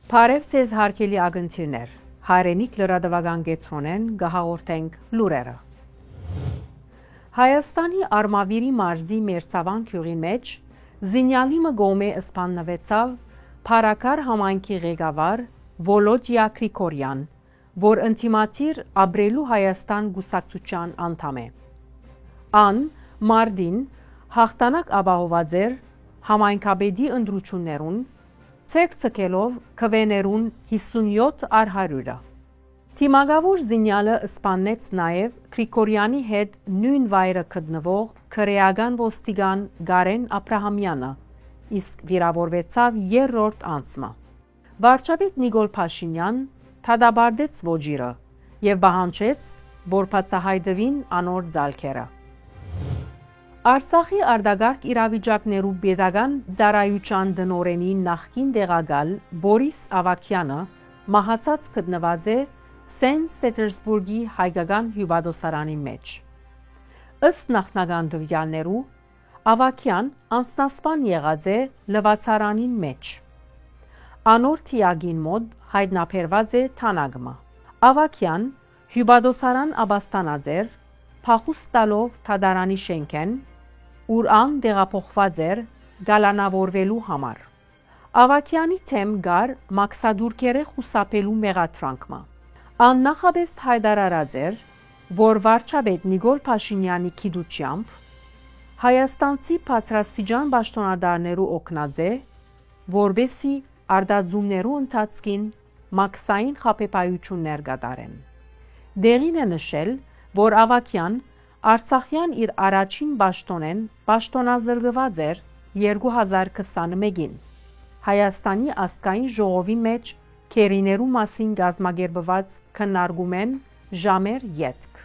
Բարև ձեզ հարգելի ագնթիրներ, հայրենիք լրատվական կետրոնեն գահաղորդենք լուրերը։ Հայաստանի Արմավիրի մարզի Մերձավան գյուղի մեջ զինյալի գոմե սպաննվեցավ Փարաքար համայնքի ղեկավար Վոլոդիա Գրիգորյան, որ ինտիմատիր ապրելու Հայաստան գուսակցության անդամ է։ Ան մարտին հաղթանակ ապահոված էր համայնքապետի ընտրություններուն ցերկցկելով քվեներուն 57/100-ը։ Թիմագավոր զինյալը սպանեց նաև Գրիգորյանի հետ նույն վայրը գտնվող քրեական ոստիկան Գարեն Աբրահամյանը, իսկ վիրավորվեցավ երրորդ անձը։ Վարչապետ Նիկոլ Փաշինյան դատապարտեց ոճիրը եւ պահանջեց, որ բացահայտվին անոր ցալքերը։ Արցախի արտագաղթ իրավիճակներու պետական ծառայության տնօրենի նախկին տեղակալ Բորիս Ավակյանը մահացած գտնված է Սենտ Պետերսբուրգի հայկական հյուպատոսարանի մեջ։ Ըստ նախնական տվյալներու Ավակյան անձնասպան եղած է լվացարանին մեջ։ Անոր թիագին մոտ հայտնաբերված է թանագը։ Ավակյան հյուպատոսարան ապաստանած էր փախուստ տալով թադարանի շենքեն, ուր ան տեղափոխված էր գալանավորվելու համար։ Ավակյանի թեմ գար մաքսադուրքերը խուսափելու մեղադրանքը։ Ան նախապես հայտարարած էր, որ վարչապետ Նիկոլ Փաշինյանի գիտությամբ հայաստանցի բարձրաստիճան պաշտոնատարներու օգնած է, որբեսի արտադրումներու ընթացքին մաքսային խաբեբայություններ կատարեն։ Դեղին է նշել, որ Ավակյան Արցախյան իր առաջին պաշտոնեն պաշտոնազրկված էր 2021-ին Հայաստանի ազգային ժողովի մեջ քերիներու մասին գազմագերբված քննարկումեն ժամեր ետք։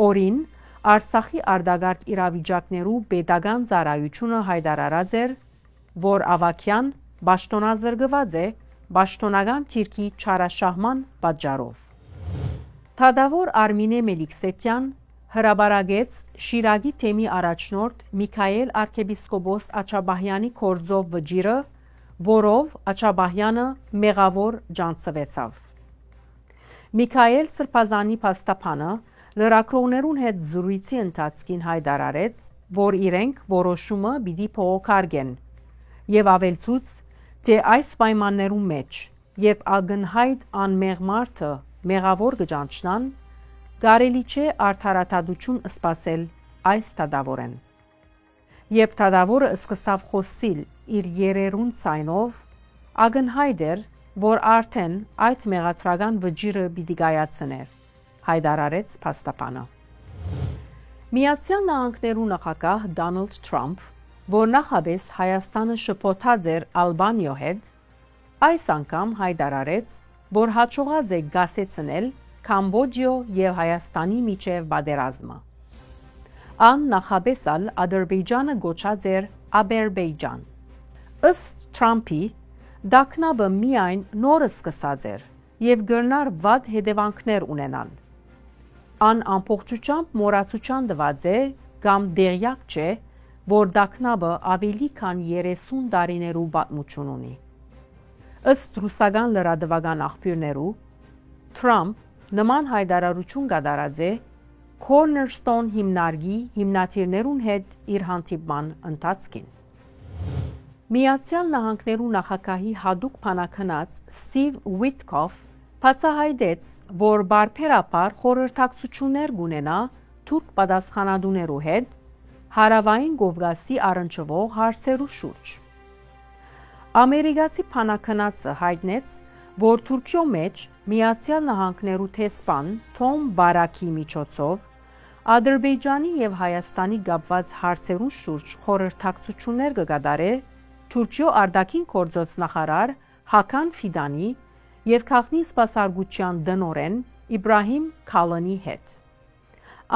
Օրին Արցախի արտագաղթ իրավիճակներու պետական ծառայությունը հայտարարած էր, որ Ավակյան պաշտոնազրկված է պաշտոնական թիրքի չարաշահման պատճառով։ Թադավոր Արմինե Մելիքսեթյան հրաբարագեց Շիրակի թեմի առաջնորդ Միքայել arczepiskopos Աչաբահյանի կորձով վճիրը, որով Աչաբահյանը մեղավոր ջանցվեցավ։ Միքայել Սրբազանի փաստաբանը լրագրողներուն հետ զրույցի ընթացքին հայտարարեց, որ իրենք որոշումը պիտի փոխարկեն եւ ավելցուց, թե այս պայմաններու մեջ, երբ ակնհայտ անմեղ մարդը մեղավոր կճանչնան, կարելի չէ արդարադատություն սպասել այս դատավորեն։ Երբ դատավորը սկսավ խոսիլ իր երերուն ցայնով, ակնհայտ էր, որ արդեն այդ մեղադրական վճիրը պիտի կայացներ, հայտարարեց փաստաբանը։ Միացյալ Նահանգներու նախագահ Դոնալդ Թրամփ, որ նախապես Հայաստանը շփոթած էր Ալբանիո հետ, այս անգամ հայտարարեց, որ հաջողած է գասեցնել Կամբոջիո եւ Հայաստանի միջև պատերազմը։ Ան նախապես Ադրբեջանը գոչած էր Աբերբեջան։ Ըստ Թրամփի, դակնաբը միայն նորը սկսած էր եւ գրնար վատ հետևանքներ ունենալ։ Ան ամբողջությամբ մոռացության տված է կամ դեղյակ չէ, որ դակնաբը ավելի քան 30 տարիներու պատմություն ունի։ Ըստ ռուսական լրատվական աղբյուրներու, Թրամփ նման հայտարարություն կատարած է Cornerstone հիմնարկի հիմնադիրներուն հետ իր հանդիպման ընթացքին։ Միացյալ Նահանգներու նախագահի հատուկ բանակնած Ստիվ Ուիթկոֆ բացահայտեց, որ բարբերաբար խորհրդակցություններ կունենա թուրք պատասխանատուներու հետ Հարավային Կովկասի առնչվող հարցերու շուրջ։ Ամերիկացի բանակնածը հայտնեց, որ Թուրքիո մեջ Միացյալ Նահանգներու տեսփան Թոմ Բարաքի միջոցով Ադրբեջանի եւ Հայաստանի կապված հարցերուն շուրջ խորհրդակցություններ կկատարե Թուրքիո արտաքին գործոց նախարար Հական Ֆիդանի եւ քաղաքնի սպասարկության տնօրեն Իբրահիմ Քալանի հետ։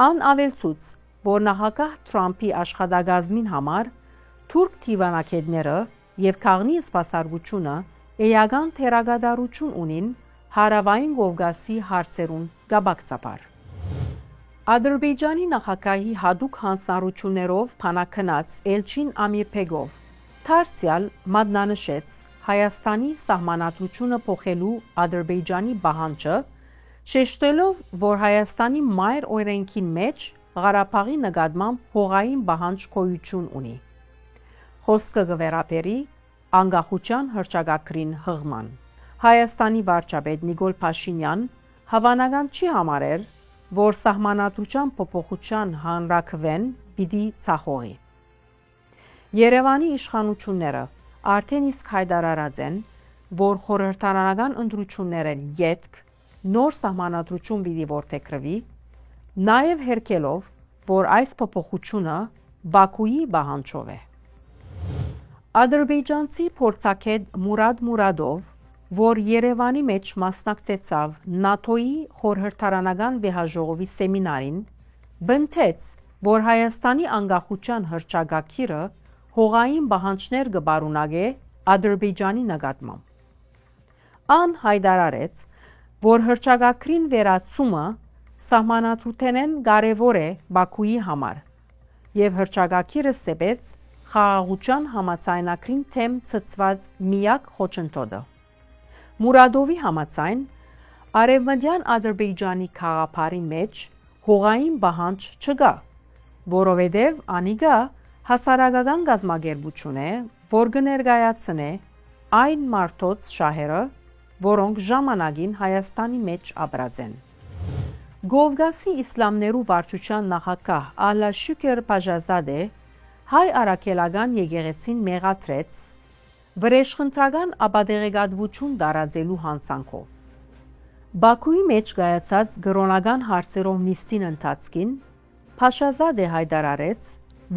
Ան ավելցուց, որ նախագահ Թրամփի աշխատակազմին համար թուրք դիվանագետները եւ քաղաքնի սպասարկությունը էական թերագադարություն ունին Հարավային Կովկասի հարցերուն գաբակցաբար։ Ադրբեջանի նախագահի հատուկ հանձնառություններով բանակնած Էլչին Ամիրբեգով դարձյալ մատնանշեց, Հայաստանի սահմանադրությունը փոխելու Ադրբեջանի պահանջը, շեշտելով, որ Հայաստանի մայր օրենքի մեջ Ղարաբաղի նկատմամբ հողային պահանջ գոյություն ունի։ Խոսքը կվերապերի անկախության հռչակագրին հղման։ Հայաստանի վարչապետ Նիկոլ Փաշինյան հավանական չի համարել, որ սահմանադրության փոփոխության հանրաքվեն պիտի ցախողի։ Երևանի իշխանությունները արդեն իսկ հայտարարած են, որ խորհրդարանական ընտրությունները ետք նոր սահմանադրություն պիտի որդեգրվի, նաև հերքելով, որ այս փոփոխությունը Բաքուի պահանջով է։ Ադրբեջանցի փորձագետ Մուրադ Մուրադով, որ Երևանի մեջ մասնակցեցավ ՆԱԹՕ-ի խորհրդարանական վեհաժողովի սեմինարին, բնթեց, որ Հայաստանի անկախության հռչակագիրը հողային պահանջներ կբարունակե Ադրբեջանի նկատմամբ։ Ան հայտարարեց, որ հռչակագրին վերացումը սահմանադրութենեն կարևոր է Բաքուի համար եւ հռչակագիրը սեպեց խաղաղության համաձայնագրին թեմ ցցված միակ խոչընդոտը։ Մուրադովի համաձայն Արևմտյան Ադրբեջանի քաղաքարի մեջ հողային պահանջ չկա, որովհետև անիկա հասարակական գազམ་ագերբություն է, որ կներկայացնե այն մարդոց շահերը, որոնք ժամանակին Հայաստանի մեջ ապրած են։ Կովկասի իսլամներու վարչության նախագահ Ալլա Շուքր Բաժազադե հայ արաքելական եկեղեցին մեղադրեց վրեժխնդրական ապատեղեկատվություն տարածելու հանցանքով։ Բաքուի մեջ կայացած կրոնական հարցերով նիստին ընթացքին Բաժազադե հայտարարեց,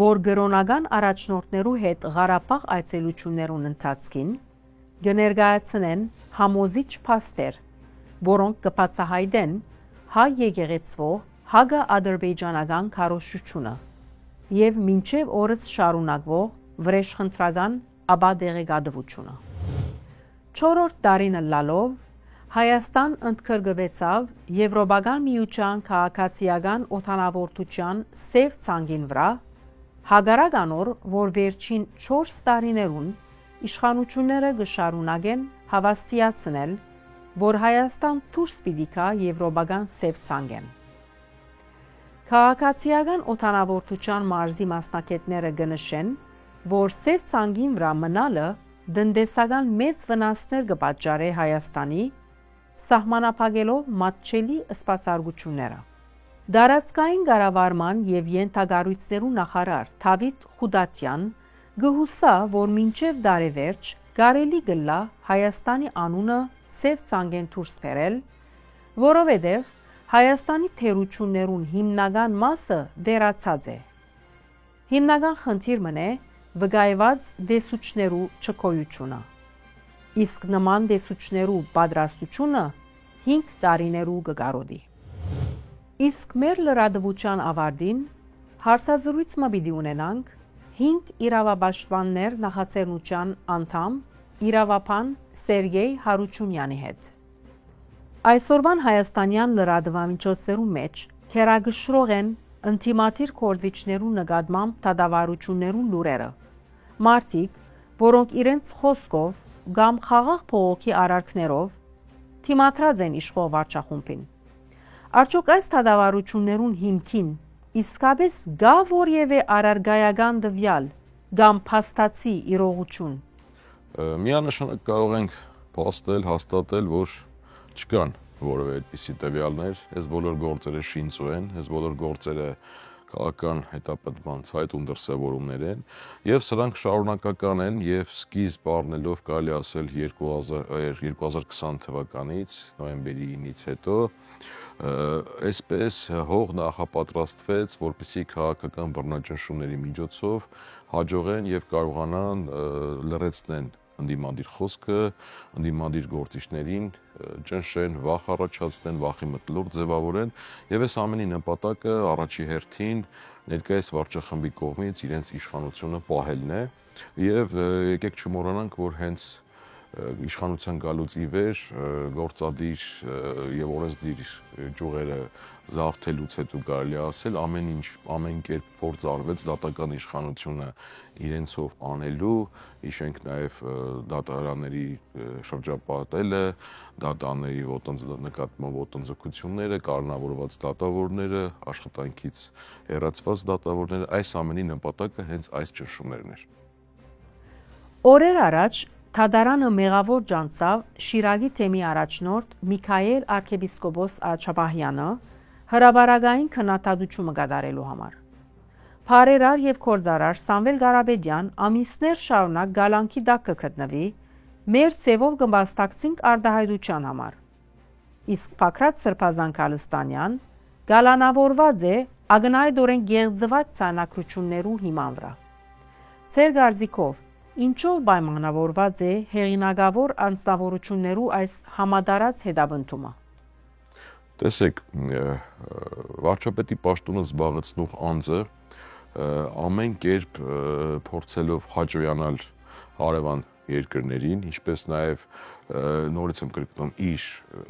որ կրոնական առաջնորդներու հետ Ղարաբաղ այցելություններուն ընթացքին կներկայացնեն համոզիչ փաստեր, որոնք կբացահայտեն հայ եկեղեցվո հակաադրբեջանական քարոզչությունը եւ մինչեւ օրս շարունակվող վրեժխնդրական ապատեղեկատվությունը։ 4-րդ տարին լալով Հայաստան ընդգրկվեցավ Եվրոպական միության քաղաքացիական օդանավորդության սև ցանկին վրա, հակառակ անոր, որ վերջին 4 տարիներուն իշխանությունները կշարունակեն հավաստիացնել, որ Հայաստան դուրս պիտի գա եվրոպական սև ցանկեն։ Քաղաքացիական օդանավորդության մարզի մասնակիցները կնշեն, որ սև ցանկին վրա մնալը տնտեսական մեծ վնասներ կպատճառի Հայաստանի, սահմանափակելով մատչելի սպասարկությունները։ Դարածքային կառավարման եւ ենթակառույցներու նախարար Դավիթ Խուդատյան գհուսա, որ մինչեւ դարեվերջ կարելի գլա Հայաստանի անունը սև ցանկեն դուրս բերել, որովհետեւ Հայաստանի թերություններուն հիմնական մասը դերացած է։ Հիմնական խնդիրն է վկայված դեսուչներու չկոյությունը։ Իսկ նման դեսուչներու պատրաստությունը 5 տարիներու կկարողի։ Իսկ մեր լրատվության ավարտին հարցազրույցը պիտի ունենանք 5 իրավապաշտպաններ նախաձեռնության անդամ իրավապան Սերգեյ Հարությունյանի հետ։ Այսօրվան հայաստանյան լրատվամիջոցներու մեջ քերագշրող են ինտիմատիր կորզիչներու նկատմամբ դատավարություններու լուրերը։ Մարդիկ, որոնք իրենց խոսքով կամ խաղաղ փողոքի արարքներով թիմադրած են իշխող վարչախումբին։ Արդյոք այս դատավարություններուն հիմքին իսկապես գա որևէ առարգայական տվյալ կամ փաստացի իրողություն։ Միանշանակ կարող ենք փաստել, հաստատել, որ չկան որևէ այդպիսի տվյալներ, այս բոլոր գործերը շինծու են, այս բոլոր գործերը քաղաքական հետապնդման ցայտուն դրսևորումներ են եւ սրանք շարունակական են եւ սկիզբ առնելով կարելի ասել 2020 թվականից նոյեմբերի 9-ից հետո այսպես հող նախապատրաստվեց, որպեսզի քաղաքական բռնաճնշումների միջոցով հաջողեն եւ կարողանան լրացնեն ընդդիմադիր խոսքը, ընդդիմադիր գործիչներին ճնշեն, վախ առաջացնեն, վախի մթնոլորտ ձևավորեն եւ այս ամենի նպատակը առաջի հերթին ներկայիս վարչախմբի կողմից իրենց իշխանությունը պահելն է եւ եկեք չմոռանանք, որ հենց իշխանության գալուց ի վեր գործադիր եւ օրենսդիր ճյուղերը զավթելուց հետո կարելի ասել ամեն կերպ փորձ արվեց դատական իշխանությունը իրենցով անելու, հիշենք նաեւ դատարանների շրջապատելը, դատարանների նկատմամբ ոտնձգությունները, կառնավորված դատավորները, աշխատանքից հեռացված դատավորները, այս ամենի նպատակը հենց այս ճնշումներն էր։ Օրեր առաջ Թադարանը մեղավոր ջանցավ Շիրագի թեմի առաջնորդ Միքայել arczepiskopos Աղջապահյանը հրաբարագային քննադատությունը կատարելու համար։ Փարերար եւ կորձարար Սամվել Ղարաբեդյան ամիսներ շարունակ գալանքի տակ կգտնվի, մեր ցևով կմբաստակցենք արդահայտության համար։ Իսկ Փակրատ Սրբազան Քալստանյան գալանավորված է ագնայդորեն գեղձված ցանակրություններու հիման վրա։ Ձեր գարձիկով ինչով պայմանավորված է հեղինակավոր անձնավորություններու այս համադարած հետապնդումը։ Տեսեք, վարչապետի պաշտոնը զբաղեցնող անձը ամեն կերպ փորձելով հաջողանալ հարևան երկրներին, ինչպես նաև նորից եմ կրկնում իր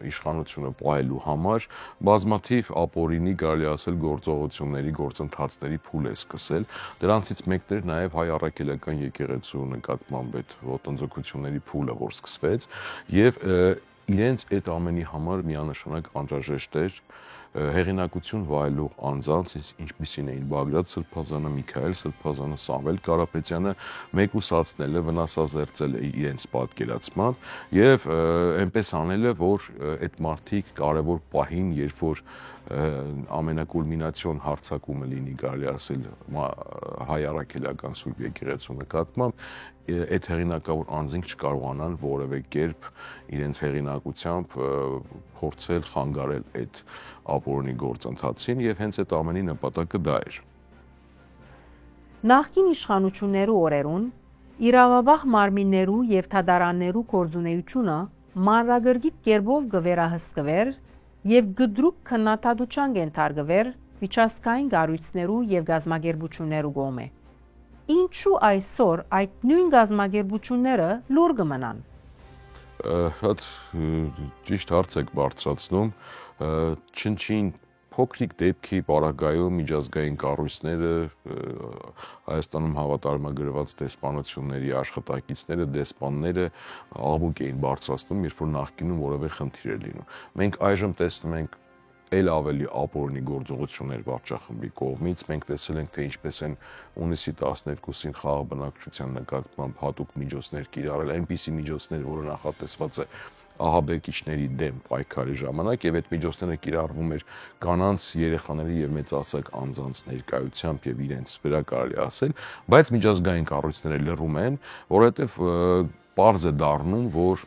իշխանությունը պահելու համար բազմաթիվ ապօրինի կարելի ասել գործողությունների, գործընթացների փուլ է սկսել։ Դրանցից մեկն էր նաև հայ առաքելական եկեղեցու նկատմամբ այդ ոտնձգությունների փուլը, որ սկսվեց, եւ իրենց այդ ամենի համար միանշանակ անհրաժեշտ էր հեղինակություն վայելող անձանց, ինչպիսին էին Բագրատ Սրբազանը, Միքայել Սրբազանը, Սամվել Կարապետյանը, մեկուսացնելը, վնասազերծելը իրենց պատկերացմամբ եւ այնպես անելը, որ այդ մարդիկ կարևոր պահին, երբ որ ամենակուլմինացիոն հարձակումը լինի, կարելի ասել հայ առաքելական Սուրբ եկեղեցու նկատմամբ, այդ հեղինակավոր անձինք չկարողանան որևէ կերպ իրենց հեղինակությամբ փորձել խանգարել այդ ապօրինի գործընթացին եւ հենց այդ ամենի նպատակը դա էր։ Նախկին իշխանություններու օրերուն իրավաբախ մարմիններու եւ թադարաններու գործունեությունը մանրագրգիռ կերպով կվերահսկվեր եւ գդրուկ քննադատության կենթարկվեր միջազգային կառույցներու եւ գազագերբություններու կողմէ։ Ինչու այսօր այդ նույն գազագերբությունները լուր կմնան։ Հատ ճիշտ հարց եք բարձրացնում, չնչին փոքրիկ դեպքի պարագայում միջազգային կառույցները Հայաստանում հավատարմագրված դեսպանությունների աշխատակիցները, դեսպանները աղմուկ էին բարձրացնում, երբ որ նախկինում որևէ խնդիր էր լինում։ Մենք այժմ տեսնում ենք էլ ավելի ապօրինի գործողություններ վարչախմբի կողմից, մենք տեսել ենք, թե ինչպես են հունիսի 12-ին խաղաղ բնակչության նկատմամբ հատուկ միջոցներ կիրառել, այնպիսի միջոցներ, որը նախատեսված է ահաբեկիչների դեմ պայքարի ժամանակ եւ այդ միջոցները կիրառվում էր կանանց, երեխաների եւ մեծահասակ անձանց ներկայությամբ եւ իրենց վրա կարելի ասել, բայց միջազգային կառույցները լռում են, որովհետեւ պարզ է դառնում, որ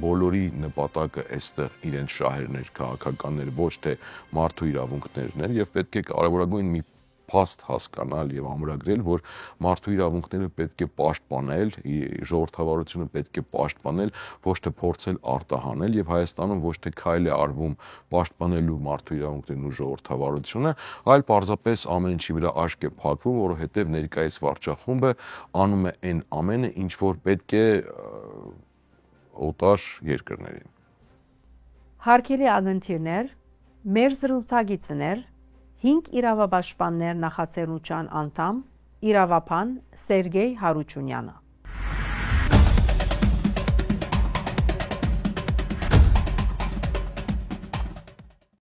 բոլորի նպատակը այստեղ իրենց շահերն էր, քաղաքականներ, ոչ թե մարդու իրավունքներն են եւ պետք է կարեւորագույն մի փաստ հասկանալ եւ ամրագրել, որ մարդու իրավունքները պետք է պաշտպանել, ժողովրդավարությունը պետք է պաշտպանել, ոչ թե փորձել արտահանել եւ Հայաստանում ոչ թե քայլ է արվում պաշտպանելու մարդու իրավունքներն ու ժողովրդավարությունը, այլ պարզապես ամեն ինչի վրա աշկ է փակվում, որովհետեւ ներկայիս վարչախումբը անում է այն ամենը, ինչ որ պետք է օտար երկրներին։ Հարգելի ագնթիրներ, մեր զրուցակիցներ 5 իրավապաշտպաններ նախաձեռնության անդամ իրավապան Սերգեյ Հարությունյանը